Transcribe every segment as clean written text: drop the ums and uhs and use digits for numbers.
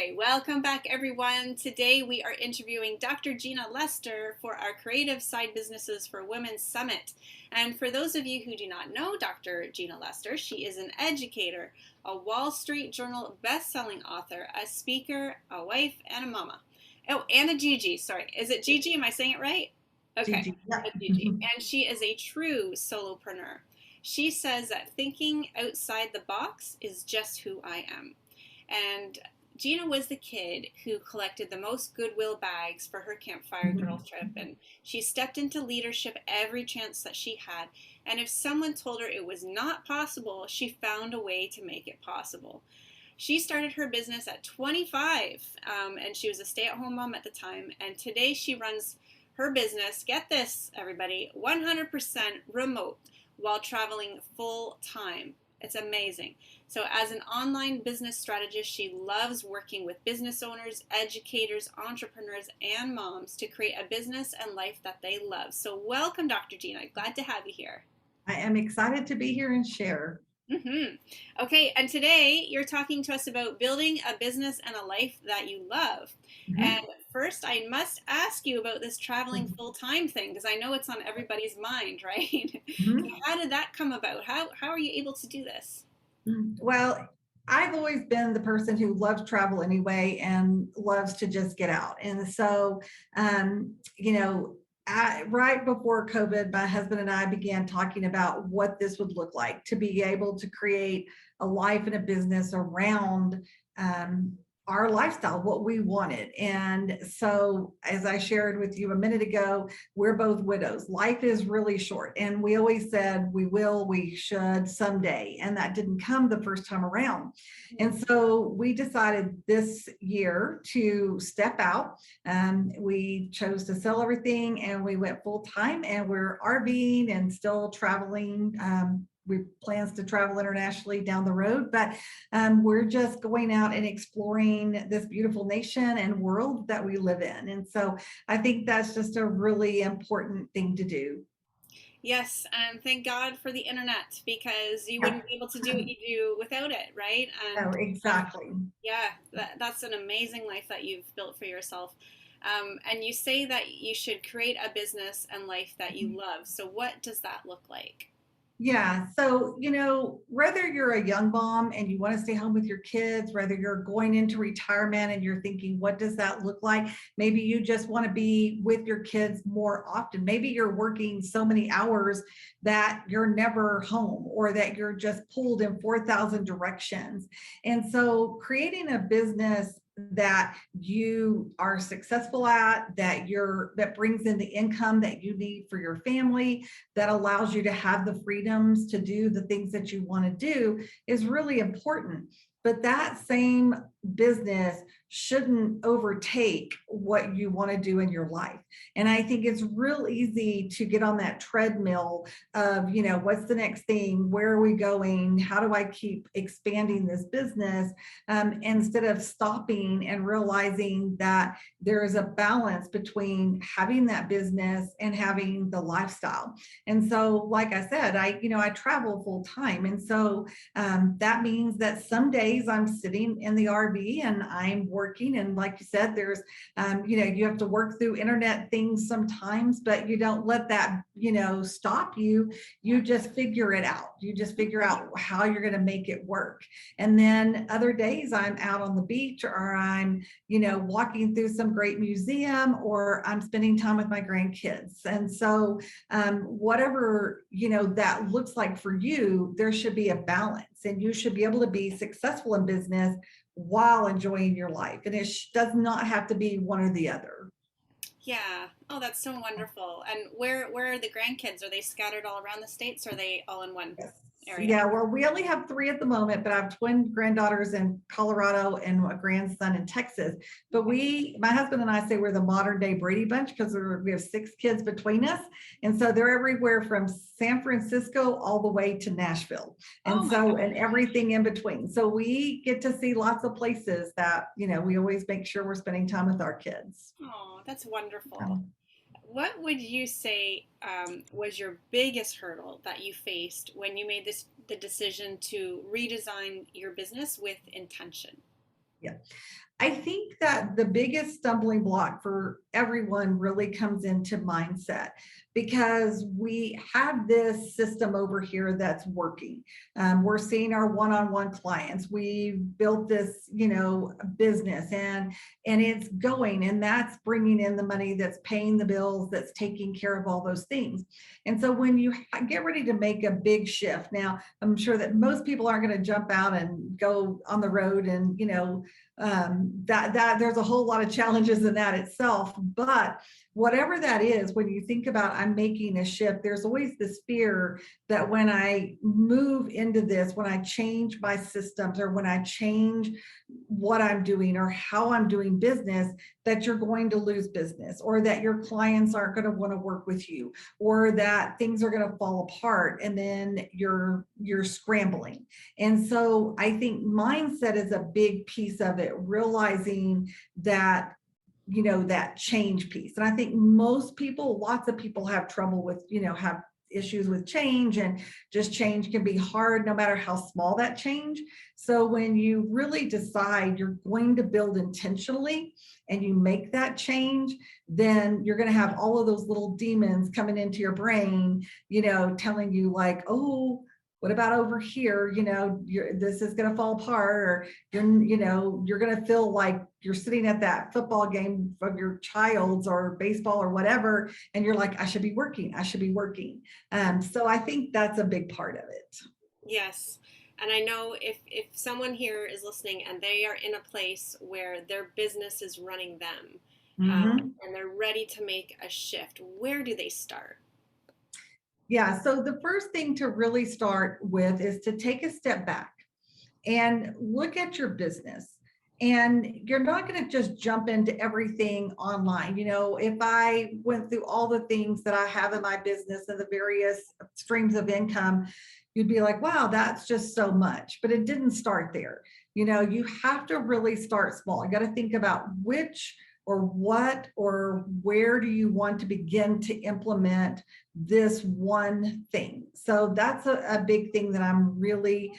Okay, welcome back everyone. Today we are interviewing Dr. Gena Lester for our Creative Side Businesses for Women Summit. And for those of you who do not know Dr. Gena Lester, she is an educator, a Wall Street Journal best-selling author, a speaker, a wife, and a mama. Oh, and a Gigi. Sorry. Is it Gigi? Am I saying it right? Okay, Gigi. Yeah. a Gigi. And she is a true solopreneur. She says that thinking outside the box is just who I am. And Gena was the kid who collected the most Goodwill bags for her campfire girl trip, and she stepped into leadership every chance that she had. And if someone told her it was not possible, she found a way to make it possible. She started her business at 25, and she was a stay at home mom at the time. And today she runs her business, get this, everybody, 100% remote while traveling full time. It's amazing. So, as an online business strategist, she loves working with business owners, educators, entrepreneurs, and moms to create a business and life that they love. So, welcome, Dr. Gena. Glad to have you here. I am excited to be here and share. Okay, and today you're talking to us about building a business and a life that you love. And Mhm. first, I must ask you about this traveling full time thing because I know it's on everybody's mind, right? So, Mhm. how did that come about? How are you able to do this? Well, I've always been the person who loves travel anyway and loves to just get out. And so, um, you know, right before COVID, my husband and I began talking about what this would look like to be able to create a life and a business around um, our lifestyle, what we wanted. And so, as I shared with you a minute ago, we're both widows. Life is really short. And we always said we will, we should someday. And that didn't come the first time around. And so we decided this year to step out. We chose to sell everything and we went full time and we're RVing and still traveling. We plans to travel internationally down the road, but we're just going out and exploring this beautiful nation and world that we live in. And so I think that's just a really important thing to do. Yes, and thank God for the internet because you Yeah. wouldn't be able to do what you do without it, right? Oh, And exactly. yeah, that's an amazing life that you've built for yourself. And you say that you should create a business and life that you love. So, what does that look like? Yeah. So, whether you're a young mom and you want to stay home with your kids, whether you're going into retirement and you're thinking, what does that look like? Maybe you just want to be with your kids more often. Maybe you're working so many hours that you're never home or that you're just pulled in 4,000 directions. And so, creating a business that you are successful at, that brings in the income that you need for your family, that allows you to have the freedoms to do the things that you want to do is really important. But that same business shouldn't overtake what you want to do in your life. And I think it's real easy to get on that treadmill of, what's the next thing? Where are we going? How do I keep expanding this business? Instead of stopping and realizing that there is a balance between having that business and having the lifestyle. And so, like I said, I travel full time. And so that means that some days I'm sitting in the RV and I'm working. And like you said, you have to work through internet things sometimes, but you don't let that, stop you. You just figure it out. You just figure out how you're going to make it work. And then other days I'm out on the beach or I'm, walking through some great museum or I'm spending time with my grandkids. And so whatever that looks like for you, there should be a balance and you should be able to be successful in business while enjoying your life, and it does not have to be one or the other. Yeah. Oh, that's so wonderful. And where are the grandkids? Are they scattered all around the states or are they all in one Yes. area? Yeah, well, we only have three at the moment, but I have twin granddaughters in Colorado and a grandson in Texas. But my husband and I say we're the modern day Brady Bunch because we have six kids between us. And so they're everywhere from San Francisco all the way to Nashville. Oh And my so, God. and everything in between. So we get to see lots of places that, we always make sure we're spending time with our kids. Oh, that's wonderful. Um, What would you say was your biggest hurdle that you faced when you made the decision to redesign your business with intention? yeah. I think that the biggest stumbling block for everyone really comes into mindset because we have this system over here that's working. We're seeing our one-on-one clients. We've built this, business and it's going, and that's bringing in the money, that's paying the bills, that's taking care of all those things. And so when you get ready to make a big shift, now I'm sure that most people aren't going to jump out and go on the road and that there's a whole lot of challenges in that itself. But whatever that is, when you think about I'm making a shift, there's always this fear that when I move into this, when I change my systems or when I change what I'm doing or how I'm doing business, that you're going to lose business or that your clients aren't going to want to work with you or that things are going to fall apart and then you're scrambling. And so I think mindset is a big piece of it, realizing that that change piece. And I think most people, lots of people have trouble with, have issues with change, and just change can be hard no matter how small that change. So when you really decide you're going to build intentionally and you make that change, then you're going to have all of those little demons coming into your brain, telling you like, oh, what about over here? This is going to fall apart, or you're going to feel like you're sitting at that football game of your child's or baseball or whatever, and you're like, I should be working. I should be working. So I think that's a big part of it. Yes. And I know if someone here is listening and they are in a place where their business is running them, Mhm. and they're ready to make a shift, where do they start? Yeah. So the first thing to really start with is to take a step back and look at your business. And you're not going to just jump into everything online. If I went through all the things that I have in my business and the various streams of income, you'd be like, wow, that's just so much. But it didn't start there. You have to really start small. You got to think about which or what or where do you want to begin to implement this one thing. So that's a big thing that I'm really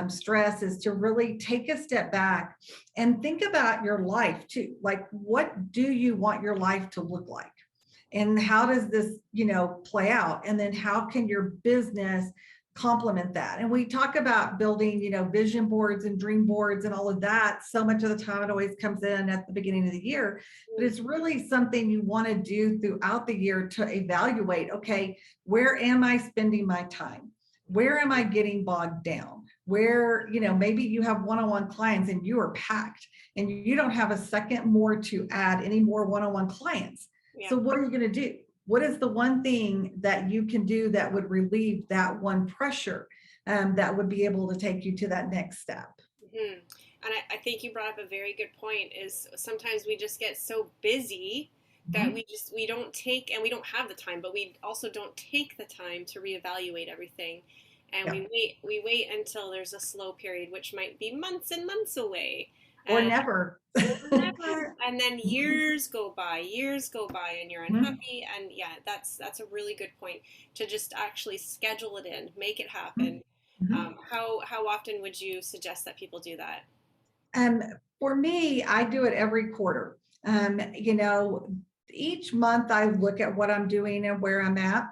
stress, is to really take a step back and think about your life too. Like, what do you want your life to look like? And how does this, play out? And then how can your business complement that? And we talk about building, vision boards and dream boards and all of that. So much of the time it always comes in at the beginning of the year, but it's really something you want to do throughout the year to evaluate, okay, where am I spending my time? Where am I getting bogged down? Where, maybe you have one-on-one clients and you are packed and you don't have a second more to add any more one-on-one clients. Yeah. So what are you going to do? What is the one thing that you can do that would relieve that one pressure, that would be able to take you to that next step? Hmm. And I think you brought up a very good point, is sometimes we just get so busy that Mhm. we don't take, and we don't have the time, but we also don't take the time to reevaluate everything. And Yeah. we wait until there's a slow period, which might be months and months away. Or And never. or never. And then years go by, and you're Mhm. unhappy. And yeah, that's a really good point, to just actually schedule it in, make it Mhm. happen. Mhm. How often would you suggest that people do that? Um, for me, I do it every quarter. Each month I look at what I'm doing and where I'm at.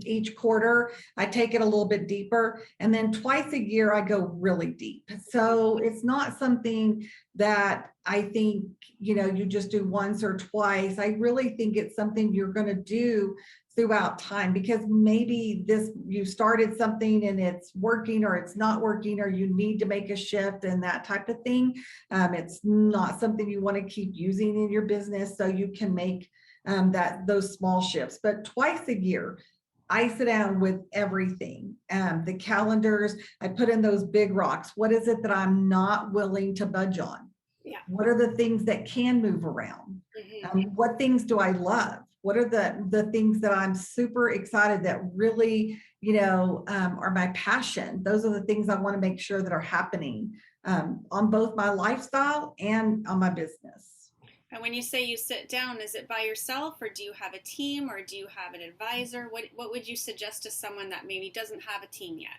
Each quarter, I take it a little bit deeper. And then twice a year, I go really deep. So it's not something that I think, you just do once or twice. I really think it's something you're going to do throughout time, because maybe this, you started something and it's working or it's not working, or you need to make a shift and that type of thing. It's not something you want to keep using in your business, so you can make those small shifts. But twice a year, I sit down with everything, the calendars. I put in those big rocks. What is it that I'm not willing to budge on? Yeah. What are the things that can move around? Hmm. What things do I love? What are the things that I'm super excited that really, are my passion? Those are the things I want to make sure that are happening, on both my lifestyle and on my business. And when you say you sit down, is it by yourself, or do you have a team, or do you have an advisor? What would you suggest to someone that maybe doesn't have a team yet?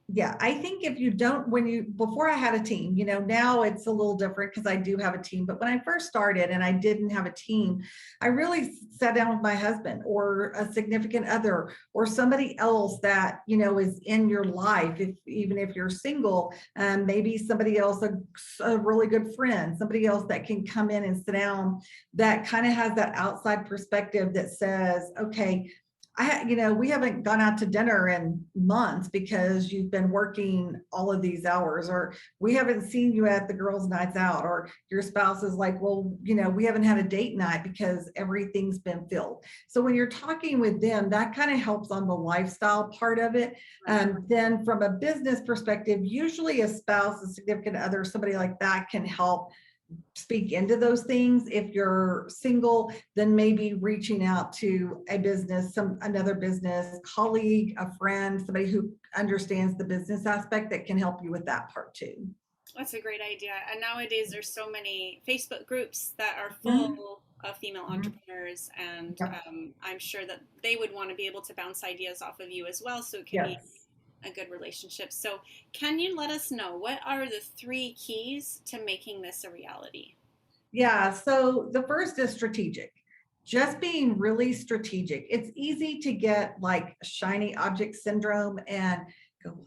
Yeah, I think if you don't, before I had a team, now it's a little different because I do have a team. But when I first started and I didn't have a team, I really sat down with my husband or a significant other or somebody else that, is in your life. Even if you're single, maybe somebody else, a really good friend, somebody else that can come in and sit down that kind of has that outside perspective that says, okay, we haven't gone out to dinner in months because you've been working all of these hours, or we haven't seen you at the girls' nights out, or your spouse is like, well, we haven't had a date night because everything's been filled. So when you're talking with them, that kind of helps on the lifestyle part of it. Then from a business perspective, usually a spouse, a significant other, somebody like that can help speak into those things. If you're single, then maybe reaching out to a business, another business colleague, a friend, somebody who understands the business aspect that can help you with that part too. That's a great idea. And nowadays there's so many Facebook groups that are Mhm. full of female Mhm. entrepreneurs, and Yep. I'm sure that they would want to be able to bounce ideas off of you as well, so it can be Yes. a good relationship. So, can you let us know what are the three keys to making this a reality? Yeah. So the first is strategic. Just being really strategic. It's easy to get like shiny object syndrome and go,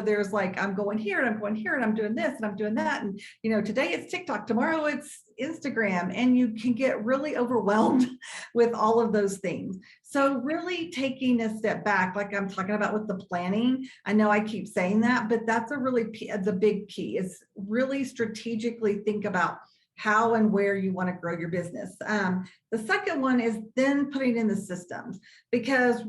there's like, I'm going here and I'm going here and I'm doing this and I'm doing that. And, today it's TikTok, tomorrow it's Instagram, and you can get really overwhelmed with all of those things. Yeah. So, really taking a step back, like I'm talking about with the planning, I know I keep saying that, but that's the big key is really strategically think about how and where you want to grow your business. The second one is then putting in the systems, because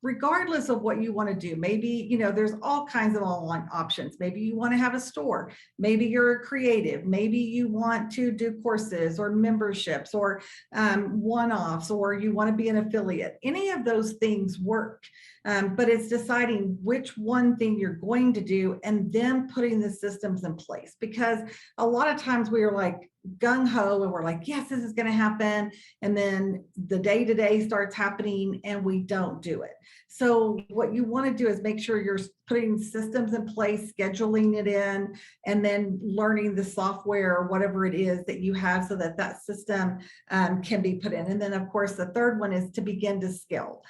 regardless of what you want to do, maybe, there's all kinds of online options. Maybe you want to have a store, maybe you're a creative, maybe you want to do courses or memberships or one-offs, or you want to be an affiliate. Any of those things work. But it's deciding which one thing you're going to do and then putting the systems in place, because a lot of times we are like gung ho and we're like, yes, this is going to happen. And then the day to day starts happening and we don't do it. So, what you want to do is make sure you're putting systems in place, scheduling it in, and then learning the software or whatever it is that you have so that that system can be put in. And then, of course, the third one is to begin to scale.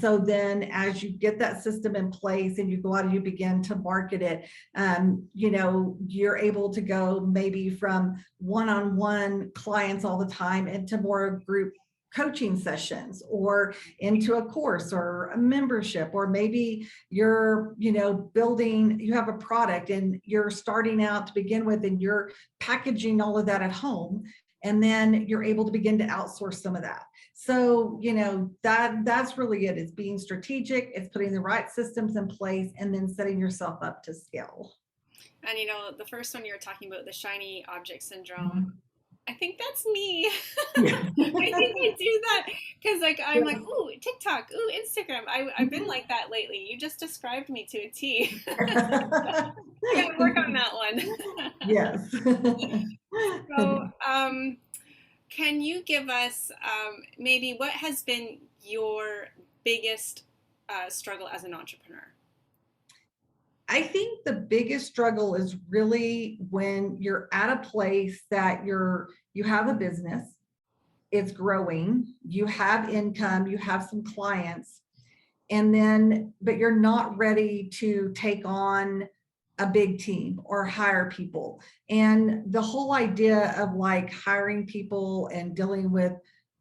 So then as you get that system in place and you go out and you begin to market it, you're able to go maybe from one-on-one clients all the time into more group coaching sessions or into a course or a membership, or maybe you're building, you have a product and you're starting out to begin with and you're packaging all of that at home, and then you're able to begin to outsource some of that. So, that's really it. It's being strategic, it's putting the right systems in place, and then setting yourself up to scale. And the first one you were talking about, the shiny object syndrome, Mhm. I think that's me. Yeah. I think I do that because, like, I'm like, ooh, TikTok, ooh, Instagram. I've been like that lately. You just described me to a T. I gotta work on that one. Yes. So, can you give us maybe what has been your biggest struggle as an entrepreneur? I think the biggest struggle is really when you're at a place that you have a business, it's growing, you have income, you have some clients, and then but you're not ready to take on a big team or hire people. And the whole idea of like hiring people and dealing with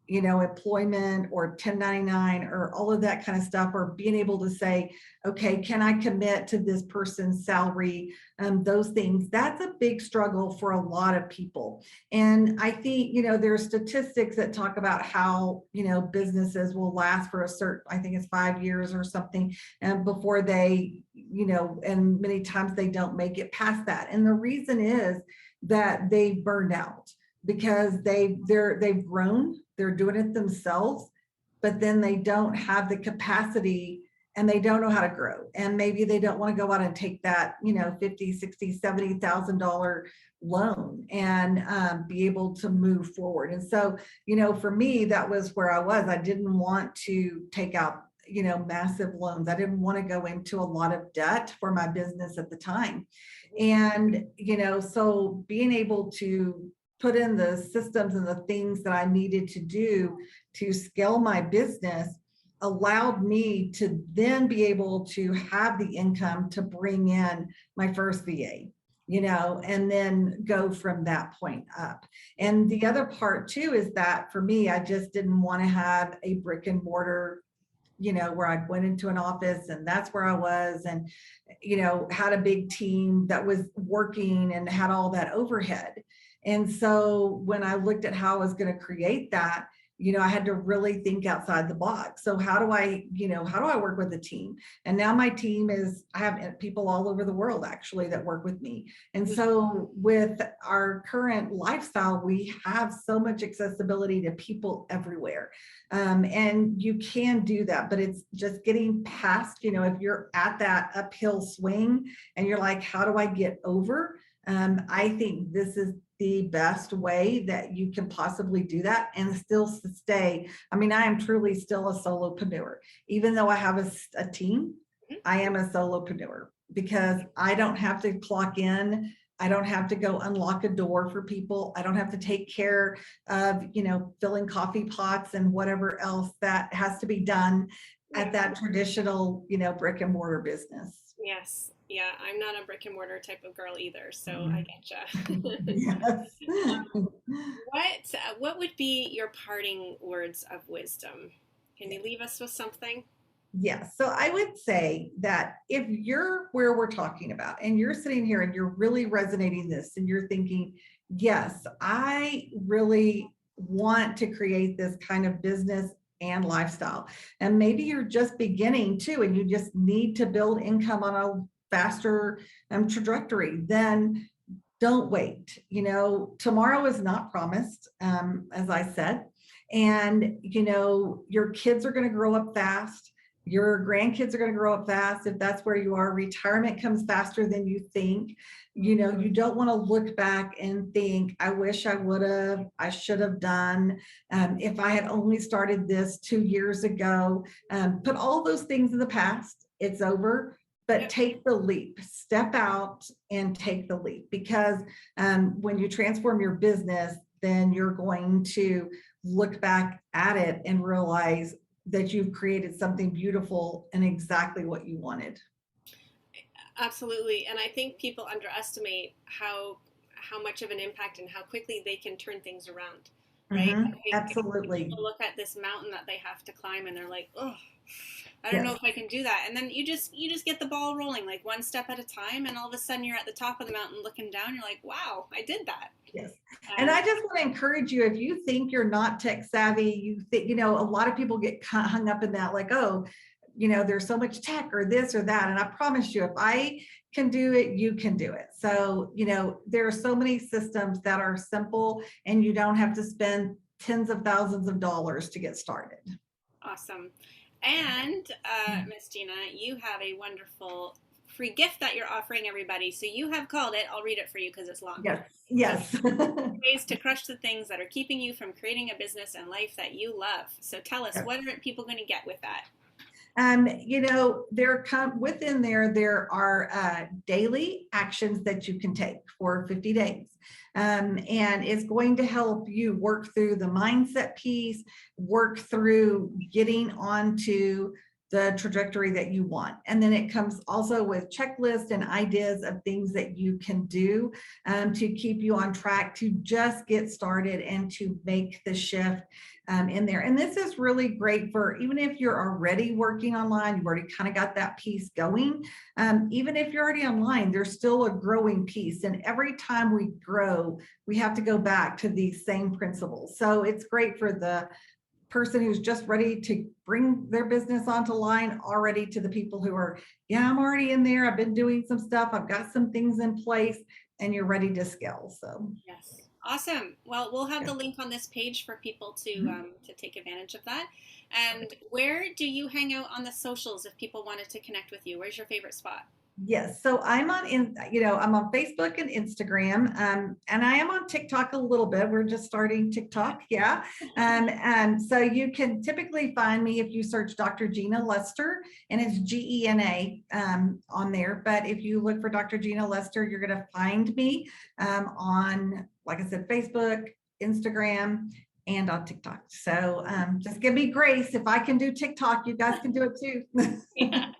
employment or 1099 or all of that kind of stuff, or being able to say, okay, can I commit to this person's salary? Those things, that's a big struggle for a lot of people. And I think there's statistics that talk about how businesses will last for a certain, I think it's 5 years or something, and before they, and many times they don't make it past that. And the reason is that they burned out because they've grown, they're doing it themselves, but then they don't have the capacity and they don't know how to grow. And maybe they don't want to go out and take that, 50, 60, $70,000 loan and be able to move forward. And so, for me, that was where I was. I didn't want to take out massive loans. I didn't want to go into a lot of debt for my business at the time. And, so being able to put in the systems and the things that I needed to do to scale my business allowed me to then be able to have the income to bring in my first VA, and then go from that point up. And the other part too is that for me, I just didn't want to have a brick and mortar, where I went into an office and that's where I was, and, had a big team that was working and had all that overhead. And so when I looked at how I was going to create that, I had to really think outside the box. So how do I work with a team? And now my team I have people all over the world actually that work with me. And so with our current lifestyle, we have so much accessibility to people everywhere. And you can do that, but it's just getting past, if you're at that uphill swing and you're like, how do I get over? I think this is the best way that you can possibly do that and still stay. I mean, I am truly still a solopreneur. Even though I have a team, I am a solopreneur because I don't have to clock in. I don't have to go unlock a door for people. I don't have to take care of, filling coffee pots and whatever else that has to be done at that traditional, brick and mortar business. Yes. Yeah, I'm not a brick and mortar type of girl either, so I getcha. Yes. What would be your parting words of wisdom? Can you leave us with something? Yes. So I would say that if you're where we're talking about and you're sitting here and you're really resonating this and you're thinking, yes, I really want to create this kind of business and lifestyle. And maybe you're just beginning too, and you just need to build income on a faster trajectory, then don't wait. Tomorrow is not promised, as I said. And, your kids are going to grow up fast. Your grandkids are going to grow up fast. If that's where you are, retirement comes faster than you think. You don't want to look back and think, I wish I would have, I should have done. If I had only started this 2 years ago, put all those things in the past. It's over. But take the leap, step out and take the leap, because when you transform your business, then you're going to look back at it and realize that you've created something beautiful and exactly what you wanted. Absolutely, and I think people underestimate how much of an impact and how quickly they can turn things around, right? I think Absolutely. people look at this mountain that they have to climb and they're like, oh, I don't know Yes. if I can do that. And then you just get the ball rolling, like one step at a time, and all of a sudden you're at the top of the mountain looking down. You're like, wow, I did that. Yes. And I just want to encourage you, if you think you're not tech savvy, you think, a lot of people get hung up in that, like, oh, there's so much tech or this or that. And I promise you, if I can do it, you can do it. So, there are so many systems that are simple and you don't have to spend tens of thousands of dollars to get started. Awesome. And Miss Gena, you have a wonderful free gift that you're offering everybody. So you have called it. I'll read it for you because it's long. Yes. Yes. Ways to crush the things that are keeping you from creating a business and life that you love. So tell us, Yes. what are people going to get with that? Within there are daily actions that you can take for 50 days. And it's going to help you work through the mindset piece, work through getting onto the trajectory that you want. And then it comes also with checklists and ideas of things that you can do to keep you on track to just get started and to make the shift in there. And this is really great for even if you're already working online, you've already kind of got that piece going. Even if you're already online, there's still a growing piece. And every time we grow, we have to go back to these same principles. So it's great for the person who's just ready to bring their business onto line, already to the people who are, yeah, I'm already in there. I've been doing some stuff. I've got some things in place and you're ready to scale. So yes. Awesome. Well, we'll have the link on this page for people to take advantage of that. And where do you hang out on the socials if people wanted to connect with you? Where's your favorite spot? Yes, so I'm on Facebook and Instagram, and I am on TikTok a little bit. We're just starting TikTok, yeah. And so you can typically find me if you search Dr. Gena Lester, and it's Gena on there. But if you look for Dr. Gena Lester, you're going to find me on, like I said, Facebook, Instagram, and on TikTok. So just give me grace. If I can do TikTok, you guys can do it too. Yeah,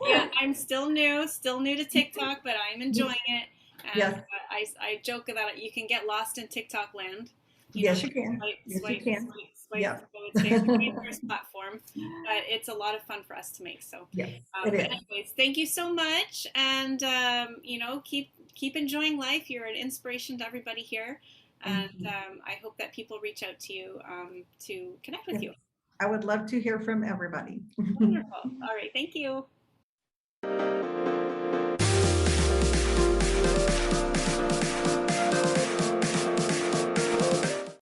yeah. I'm still new to TikTok, but I'm enjoying it. And Yes, I joke that you can get lost in TikTok land. You know, yes, you can. swipe, Yes, you swipe, can. swipe, swipe. Yep. So it's basically a first platform, but it's a lot of fun for us to make. So, Yes, it but is. anyways, thank you so much, and keep enjoying life. You're an inspiration to everybody here, Thank and you. I hope that people reach out to you to connect with Yes, you. I would love to hear from everybody. Wonderful. All right, thank you.